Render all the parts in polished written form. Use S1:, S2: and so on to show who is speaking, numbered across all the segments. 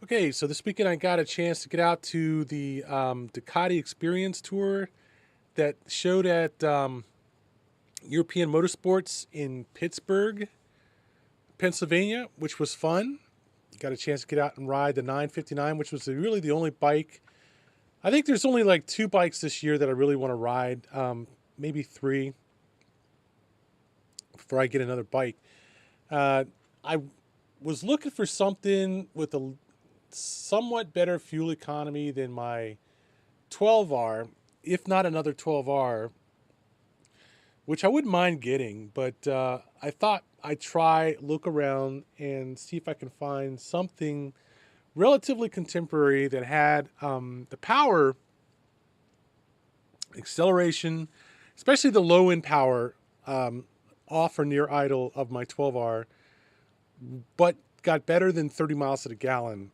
S1: Okay, so this weekend I got a chance to get out to the Ducati-Experience tour that showed at European Motorsports in Pittsburgh, Pennsylvania, which was fun. Got a chance to get out and ride the 959, which was really the only bike. I think there's only like two bikes this year that I really want to ride, maybe three before I get another bike. I was looking for something with a somewhat better fuel economy than my 12R, if not another 12R, which I wouldn't mind getting, but I thought I'd try, look around, and see if I can find something relatively contemporary that had the power, acceleration, especially the low-end power, off or near idle of my 12R, but got better than 30 miles to the gallon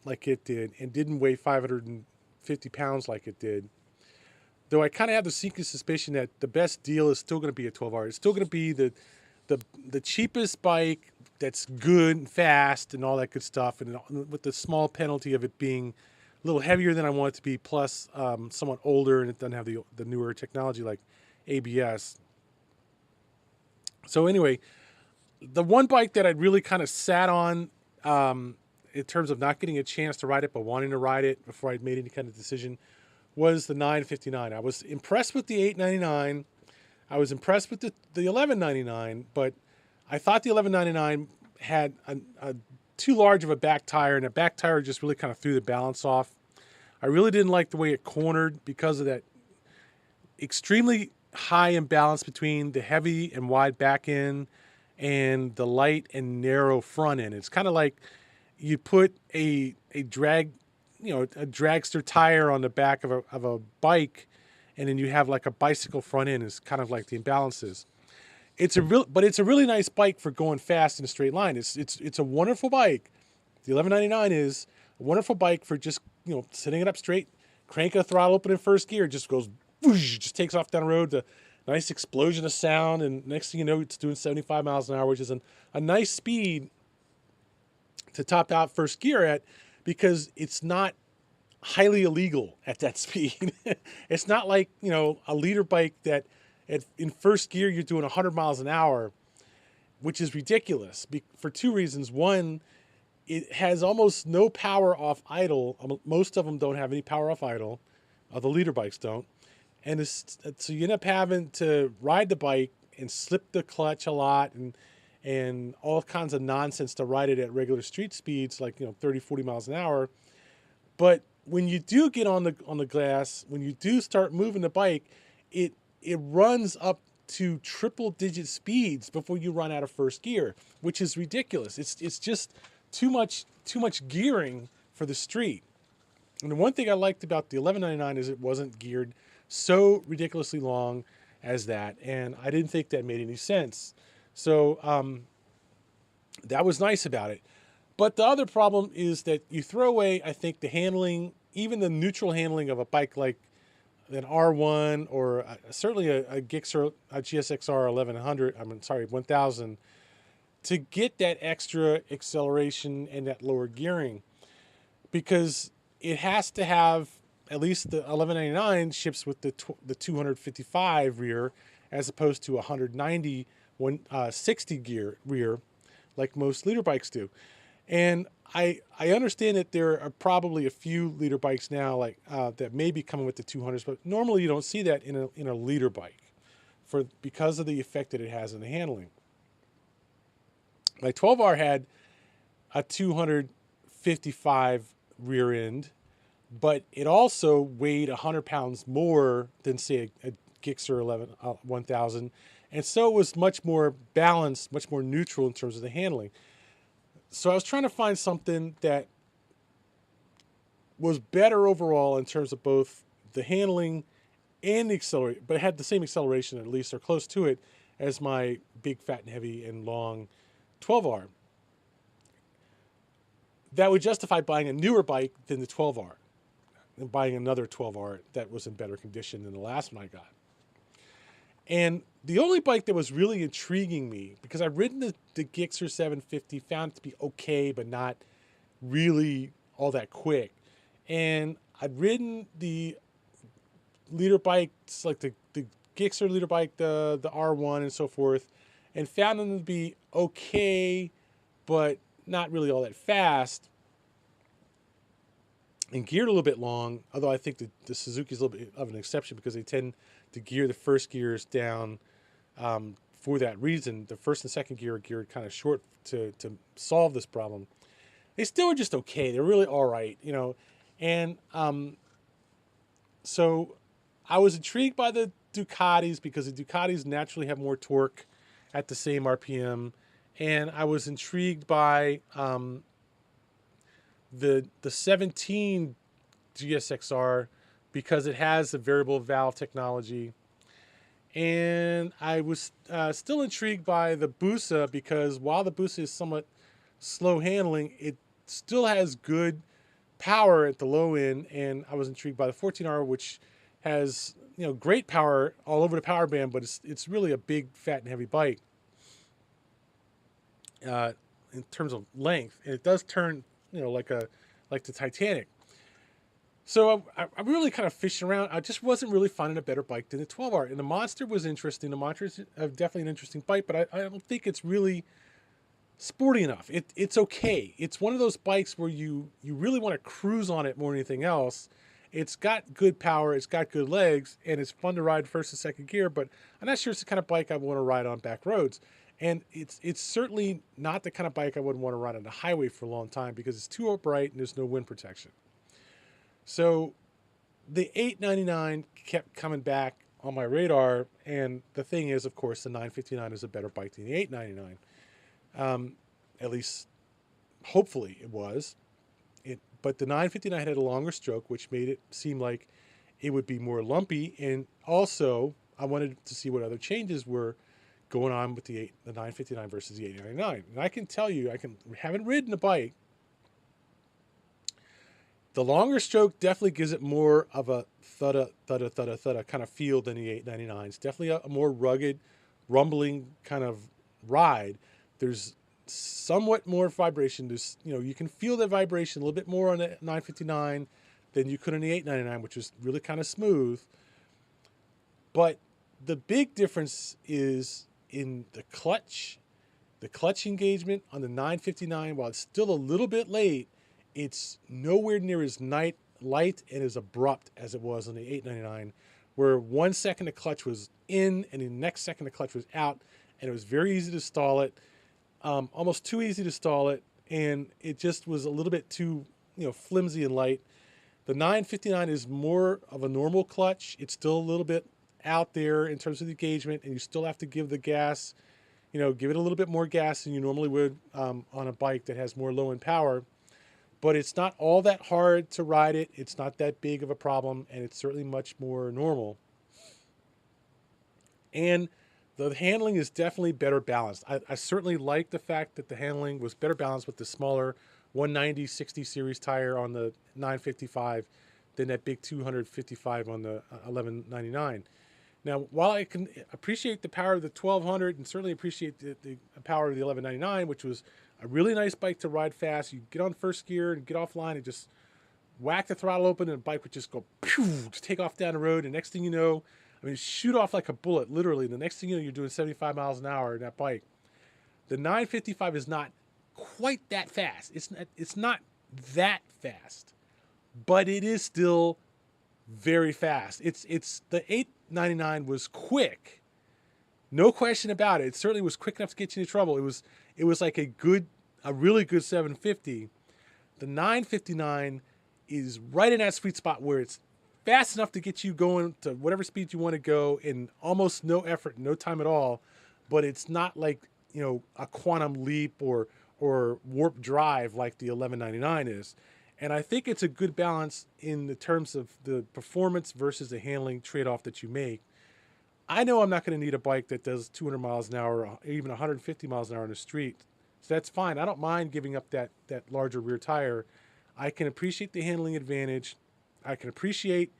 S1: like it did, and didn't weigh 550 pounds like it did. Though I kind of have the sneaking suspicion that the best deal is still going to be a 12R. It's still going to be the cheapest bike that's good and fast and all that good stuff, and with the small penalty of it being a little heavier than I want it to be, plus somewhat older, and it doesn't have the newer technology like ABS. So anyway, the one bike that I'd really kind of sat on in terms of not getting a chance to ride it, but wanting to ride it before I'd made any kind of decision, was the 959. I was impressed with the 899. I was impressed with the 1199, but I thought the 1199 had a too large of a back tire, and a back tire just really kind of threw the balance off. I really didn't like the way it cornered because of that extremely high imbalance between the heavy and wide back end and the light and narrow front end. It's kind of like you put a drag, a dragster tire on the back of a bike, and then you have like a bicycle front end. Is kind of like the imbalances. But it's a really nice bike for going fast in a straight line. It's a wonderful bike. The 1199 is a wonderful bike for just sitting it up straight, crank a throttle open in first gear, just goes whoosh, just takes off down the road. The nice explosion of sound, and next thing you know, it's doing 75 miles an hour, which is a nice speed to top out first gear at, because it's not highly illegal at that speed. It's not like a leader bike that in first gear you're doing 100 miles an hour, which is ridiculous for two reasons. One, it has almost no power off idle. Most of them don't have any power off idle. The leader bikes don't. And so you end up having to ride the bike and slip the clutch a lot, and all kinds of nonsense to ride it at regular street speeds, like 30, 40 miles an hour. But when you do get on the glass, when you do start moving the bike, it runs up to triple digit speeds before you run out of first gear, which is ridiculous. It's just too much gearing for the street. And the one thing I liked about the 1199 is it wasn't geared so ridiculously long as that, and I didn't think that made any sense. So that was nice about it. But the other problem is that you throw away, I think, the handling, even the neutral handling of a bike like an R1 or certainly a Gixxer, a GSX-R 1000, to get that extra acceleration and that lower gearing, because it has to have, at least the 1199 ships with the 255 rear, as opposed to 190 60 gear rear, like most leader bikes do. And I understand that there are probably a few leader bikes now like that may be coming with the 200s, but normally you don't see that in a leader bike because of the effect that it has in the handling. My 12R had a 255 rear end, but it also weighed 100 pounds more than, say, a Gixxer 1000, and so it was much more balanced, much more neutral in terms of the handling. So I was trying to find something that was better overall in terms of both the handling and the acceleration, but it had the same acceleration, at least, or close to it, as my big, fat, and heavy and long 12R. That would justify buying a newer bike than the 12R, and buying another 12R that was in better condition than the last one I got. And the only bike that was really intriguing me, because I've ridden the Gixxer 750, found it to be okay, but not really all that quick. And I'd ridden the leader bikes, like the Gixxer leader bike, the R1 and so forth, and found them to be okay, but not really all that fast, and geared a little bit long. Although I think the Suzuki's a little bit of an exception because they tend to gear the first gears down for that reason. The first and second gear are geared kind of short to solve this problem. They still are just okay. They're really all right, you know. And so I was intrigued by the Ducatis because the Ducatis naturally have more torque at the same RPM. And I was intrigued by the 17 GSX-R because it has the variable valve technology. And I was still intrigued by the Busa because while the Busa is somewhat slow handling, it still has good power at the low end. And I was intrigued by the 14R, which has, you know, great power all over the power band, but it's really a big, fat, and heavy bike in terms of length. And it does turn, you know, like the Titanic. So I'm really kind of fishing around. I just wasn't really finding a better bike than the 12R. And the Monster was interesting. The Monster is definitely an interesting bike, but I don't think it's really sporty enough. It's okay. It's one of those bikes where you really want to cruise on it more than anything else. It's got good power, it's got good legs, and it's fun to ride first and second gear, but I'm not sure it's the kind of bike I want to ride on back roads. And it's certainly not the kind of bike I would want to ride on the highway for a long time because it's too upright and there's no wind protection. So the 899 kept coming back on my radar, and the thing is, of course, the 959 is a better bike than the 899. At least, hopefully, it was. But the 959 had a longer stroke, which made it seem like it would be more lumpy. And also, I wanted to see what other changes were going on with the 959 versus the 899. And I can tell you, haven't ridden a bike. The longer stroke definitely gives it more of a thudda, thudda, thudda, thudda kind of feel than the 899. It's definitely a more rugged, rumbling kind of ride. There's somewhat more vibration. There's, you know, you can feel the vibration a little bit more on the 959 than you could on the 899, which is really kind of smooth. But the big difference is in the clutch engagement on the 959. While it's still a little bit late, it's nowhere near as light and as abrupt as it was on the 899, where 1 second the clutch was in and the next second the clutch was out, and it was very easy to stall it, almost too easy to stall it, and it just was a little bit too, you know, flimsy and light. The 959 is more of a normal clutch. It's still a little bit out there in terms of the engagement, and you still have to give the gas, you know, give it a little bit more gas than you normally would on a bike that has more low end power. But it's not all that hard to ride it. It's not that big of a problem, and it's certainly much more normal. And the handling is definitely better balanced. I certainly like the fact that the handling was better balanced with the smaller 190/60 series tire on the 955 than that big 255 on the 1199. Now, while I can appreciate the power of the 1200 and certainly appreciate the power of the 1199, which was a really nice bike to ride fast, you get on first gear and get offline and just whack the throttle open and the bike would just go, pew, just take off down the road. And next thing you know, I mean, shoot off like a bullet, literally. The next thing you know, you're doing 75 miles an hour in that bike. The 955 is not quite that fast. It's not that fast, but it is still very fast. It's the 899 was quick, no question about it. It certainly was quick enough to get you into trouble. It was like a really good 750. The 959 is right in that sweet spot where it's fast enough to get you going to whatever speed you want to go in almost no effort, no time at all. But it's not like, you know, a quantum leap or warp drive like the 1199 is. And I think it's a good balance in the terms of the performance versus the handling trade-off that you make. I know I'm not going to need a bike that does 200 miles an hour or even 150 miles an hour on the street. So that's fine. I don't mind giving up that larger rear tire. I can appreciate the handling advantage. I can appreciate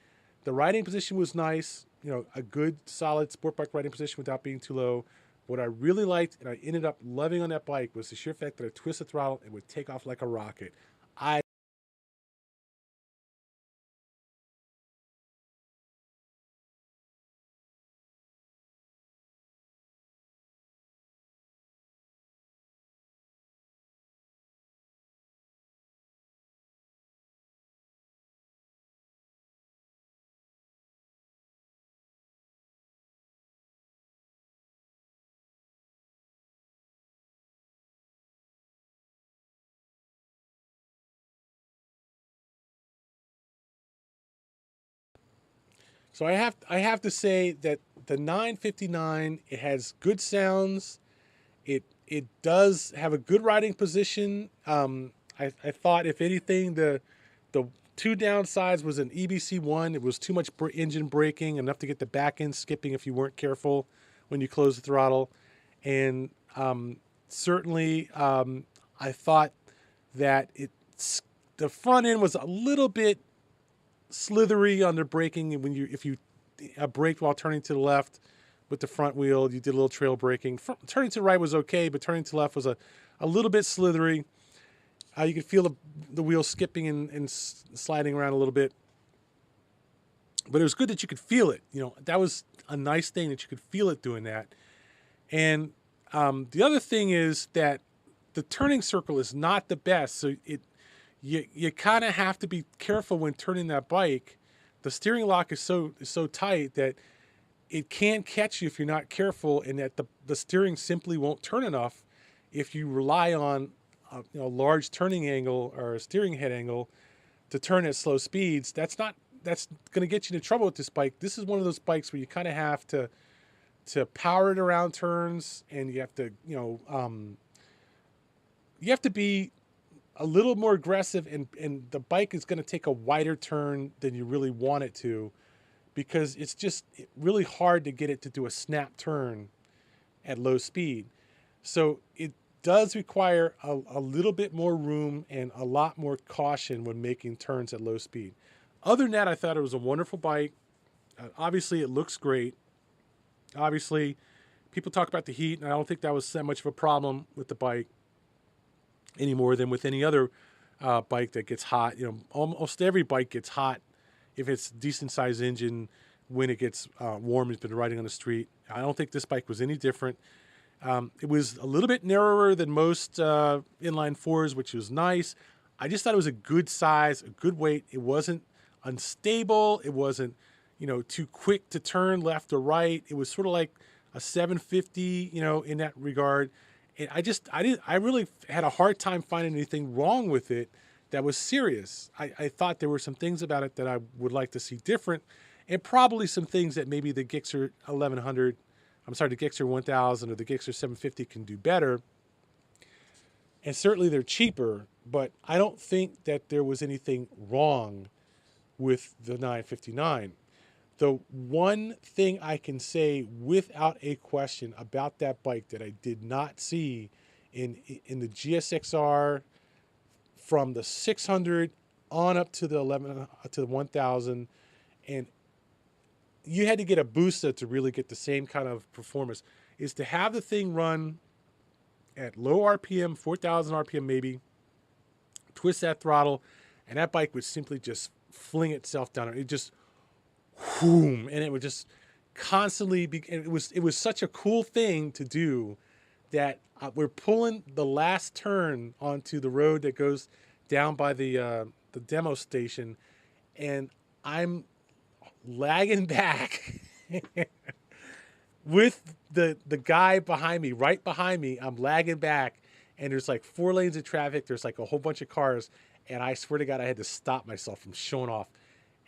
S1: the riding position was nice. You know, a good, solid sport bike riding position without being too low. What I really liked and I ended up loving on that bike was the sheer fact that I twist the throttle and would take off like a rocket. I So I have to say that the 959, it has good sounds. It does have a good riding position. I thought if anything the two downsides was an EBC1. It was too much engine braking, enough to get the back end skipping if you weren't careful when you close the throttle. And certainly I thought that the front end was a little bit slithery on the braking. And if you braked while turning to the left with the front wheel, you did a little trail braking. Turning to the right was okay, but turning to the left was a little bit slithery. You could feel the wheel skipping and sliding around a little bit. But it was good that you could feel it. That was a nice thing that you could feel it doing that. And the other thing is that the turning circle is not the best. So you kind of have to be careful when turning that bike. The steering lock is so tight that it can catch you if you're not careful, and that the steering simply won't turn enough if you rely on a large turning angle or a steering head angle to turn at slow speeds. That's going to get you into trouble with this bike. This is one of those bikes where you kind of have to power it around turns, and you have to be a little more aggressive, and the bike is going to take a wider turn than you really want it to, because it's just really hard to get it to do a snap turn at low speed. So it does require a little bit more room and a lot more caution when making turns at low speed. Other than that, I thought it was a wonderful bike. Obviously, it looks great. Obviously, people talk about the heat, and I don't think that was that much of a problem with the bike any more than with any other bike that gets hot. Almost every bike gets hot if it's decent sized engine when it gets warm. It's been riding on the street. I don't think this bike was any different. It was a little bit narrower than most inline fours, which was nice. I just thought it was a good size, a good weight. It wasn't unstable. It wasn't, too quick to turn left or right. It was sort of like a 750, in that regard. And I really had a hard time finding anything wrong with it that was serious. I thought there were some things about it that I would like to see different, and probably some things that maybe the Gixxer 1100, the Gixxer 1000 or the Gixxer 750 can do better. And certainly they're cheaper, but I don't think that there was anything wrong with the 959. The one thing I can say without a question about that bike that I did not see in the GSX-R from the 600 on up to the 1000, and you had to get a booster to really get the same kind of performance, is to have the thing run at low RPM, 4,000 RPM maybe, twist that throttle, and that bike would simply just fling itself down. It just whoom, and it would just constantly be. And it was such a cool thing to do that we're pulling the last turn onto the road that goes down by the demo station, and I'm lagging back with the guy behind me, right behind me. I'm lagging back, and there's like 4 lanes of traffic. There's like a whole bunch of cars, and I swear to God, I had to stop myself from showing off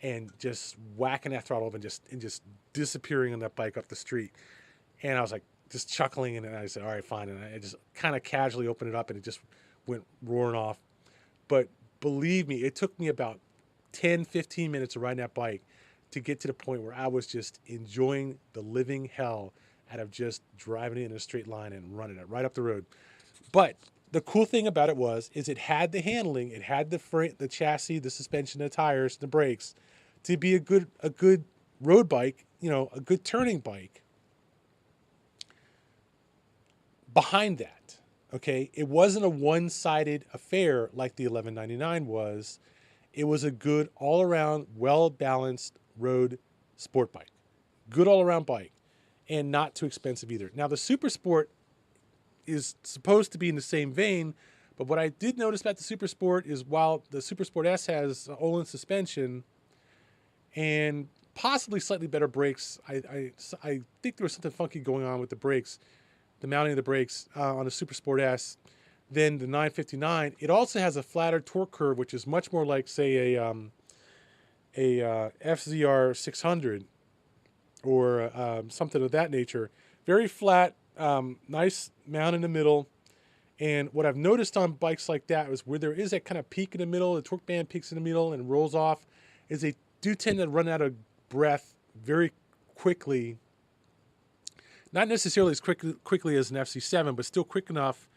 S1: and just whacking that throttle up and just disappearing on that bike up the street. And I was like just chuckling, and I said, all right, fine. And I just kind of casually opened it up, and it just went roaring off. But believe me, it took me about 10, 15 minutes of riding that bike to get to the point where I was just enjoying the living hell out of just driving it in a straight line and running it right up the road. But the cool thing about it is it had the handling, it had the frame, the chassis, the suspension, the tires, the brakes, to be a good road bike, a good turning bike. Behind that, okay, it wasn't a one-sided affair like the 1199 was. It was a good all-around, well-balanced road sport bike. Good all-around bike, and not too expensive either. Now, the Super Sport is supposed to be in the same vein, but what I did notice about the Super Sport is while the Super Sport S has Olin suspension and possibly slightly better brakes, I think there was something funky going on with the brakes, the mounting of the brakes on the Super Sport S than the 959. It also has a flatter torque curve, which is much more like, say, a FZR 600, or something of that nature. Very flat, nice mount in the middle. And what I've noticed on bikes like that is where there is that kind of peak in the middle, the torque band peaks in the middle and rolls off, is they do tend to run out of breath very quickly. Not necessarily as quickly as an FC7, but still quick enough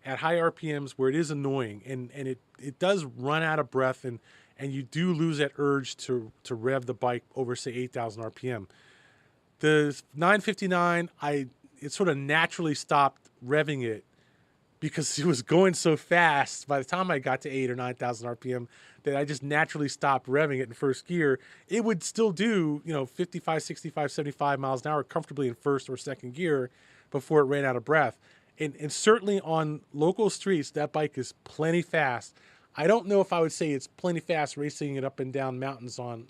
S1: at high RPMs where it is annoying. And it does run out of breath, and you do lose that urge to rev the bike over, say, 8,000 RPM. The 959, it sort of naturally stopped revving it because it was going so fast by the time I got to 8 or 9,000 RPM that I just naturally stopped revving it in first gear. It would still do, 55, 65, 75 miles an hour comfortably in first or second gear before it ran out of breath. And certainly on local streets, that bike is plenty fast. I don't know if I would say it's plenty fast racing it up and down mountains on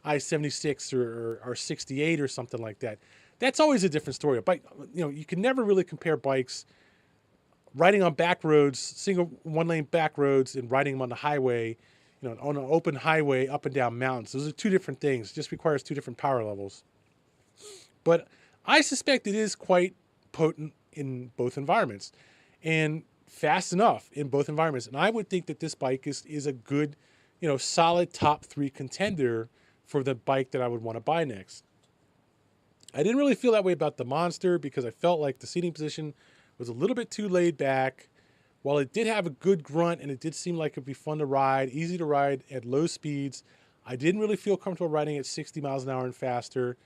S1: I-76 or 68 or something like that. That's always a different story. A bike, you can never really compare bikes riding on back roads, single one-lane back roads, and riding them on the highway, on an open highway up and down mountains. Those are two different things. It just requires two different power levels. But I suspect it is quite potent in both environments and fast enough in both environments. And I would think that this bike is a good, solid top 3 contender for the bike that I would want to buy next. I didn't really feel that way about the Monster because I felt like the seating position was a little bit too laid back. While it did have a good grunt and it did seem like it'd be fun to ride, easy to ride at low speeds, I didn't really feel comfortable riding at 60 miles an hour and faster.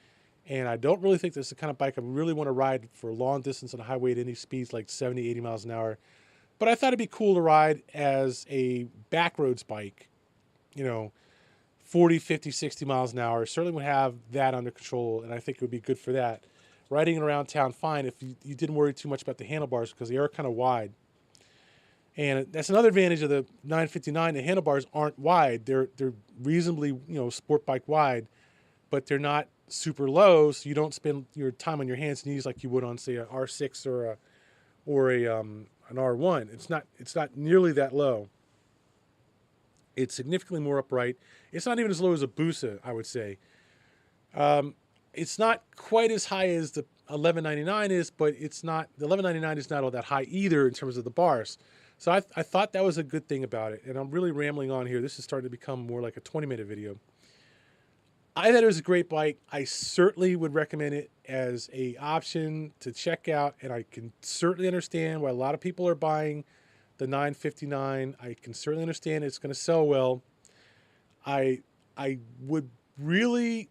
S1: And I don't really think this is the kind of bike I really want to ride for a long distance on a highway at any speeds like 70, 80 miles an hour. But I thought it'd be cool to ride as a backroads bike, 40, 50, 60 miles an hour. Certainly would have that under control, and I think it would be good for that. Riding around town, fine, if you didn't worry too much about the handlebars because they are kind of wide. And that's another advantage of the 959. The handlebars aren't wide. They're reasonably, sport bike wide, but they're not super low, so you don't spend your time on your hands and knees like you would on, say, a R6 or an R1. It's not nearly that low. It's significantly more upright. It's not even as low as a Busa, I would say. It's not quite as high as the 1199 is, but the 1199 is not all that high either in terms of the bars. So I thought that was a good thing about it. And I'm really rambling on here. This is starting to become more like a 20-minute video. I thought it was a great bike. I certainly would recommend it as an option to check out. And I can certainly understand why a lot of people are buying the 959. I can certainly understand it's going to sell well. I would really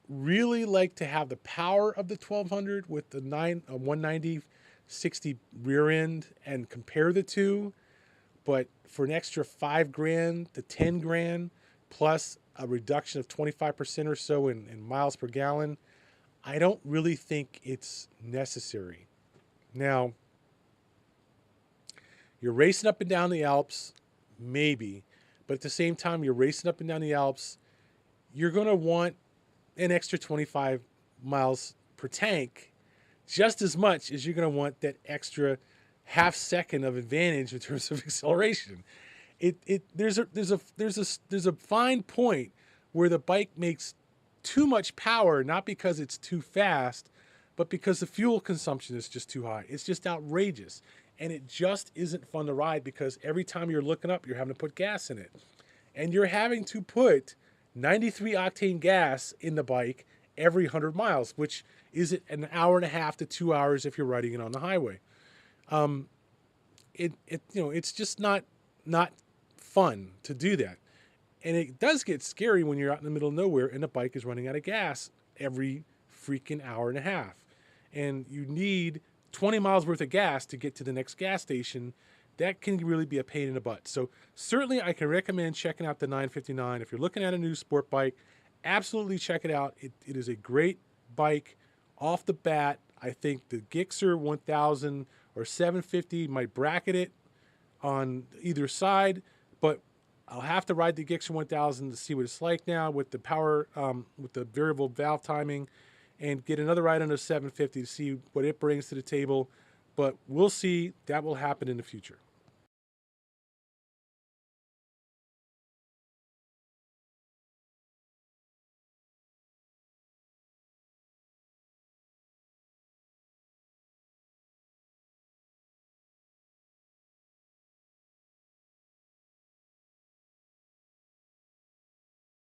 S1: like to have the power of the 1200 with the 190 60 rear end and compare the two, but for an extra $5,000 to $10,000 plus a reduction of 25% or so in miles per gallon, I don't really think it's necessary. Now, you're racing up and down the Alps, maybe, but at the same time you're racing up and down the Alps, you're going to want an extra 25 miles per tank just as much as you're going to want that extra half second of advantage in terms of acceleration. There's a fine point where the bike makes too much power, not because it's too fast, but because the fuel consumption is just too high. It's just outrageous. And it just isn't fun to ride because every time you're looking up, you're having to put gas in it. And you're having to put 93 octane gas in the bike every 100 miles, which is an hour and a half to 2 hours if you're riding it on the highway. It's just not fun to do that. And it does get scary when you're out in the middle of nowhere and the bike is running out of gas every freaking hour and a half. And you need 20 miles worth of gas to get to the next gas station. That can really be a pain in the butt. So certainly I can recommend checking out the 959. If you're looking at a new sport bike, absolutely check it out. It is a great bike off the bat. I think the Gixxer 1000 or 750 might bracket it on either side, but I'll have to ride the Gixxer 1000 to see what it's like now with the power, with the variable valve timing, and get another ride on the 750 to see what it brings to the table. But we'll see. That will happen in the future.